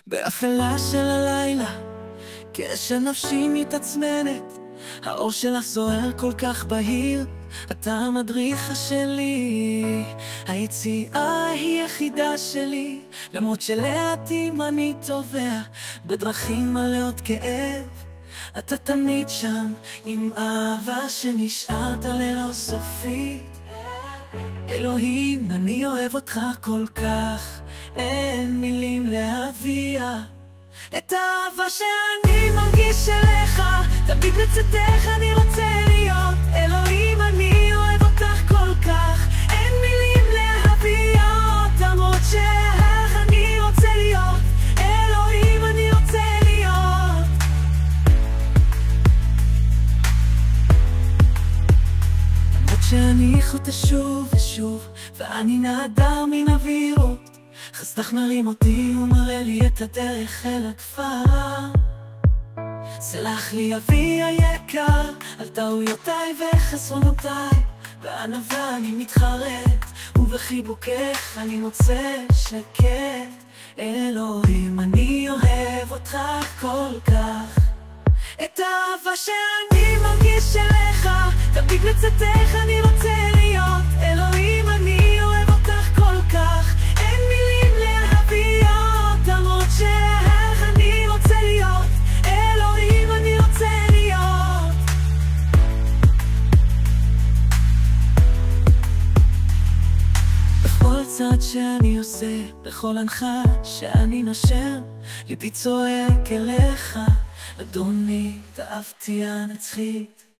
באפלה של הלילה, כשנפשי מתעצמנת, האור שלך זוהר כל כך בהיר. אתה המדריכה שלי, היציאה היא יחידה שלי, למרות שלעתים אני טובע בדרכים מלאות כאב. אתה תמיד שם עם אהבה שנשארת ללא סופית. אלוהים, אני אוהב אותך כל כך, אין מילים להביע את האהבה שאני מרגיש אליך. תביט לצאתך אני רוצה להיות. אלוהים, אני אוהב אותך כל כך, אין מילים להביע למרות שאהב אני רוצה להיות. אלוהים, אני רוצה להיות. למרות שאני חוטא שוב ושוב ואני נעדר מן אווירות, חסדך מרים אותי ומראה לי את הדרך אל הכפר. סלח לי אבי היקר על טעויותיי וחסרונותיי, בענווה אני מתחרט ובחיבוקך אני מוצא שקט. אלוהים, אני אוהב אותך כל כך, את האהבה שאני מרגיש אליך. תביט לצאתך אני רוצה להיות. אלוהים, אני אוהב אותך כל כך, אין מילים להביע למרות שאהב אני רוצה להיות. אלוהים, אני רוצה להיות. בכל צעד שאני עושה, בכל הנחה שאני נשר, ליבי צועק אליך, אדוני, את האהבתי הנצחית.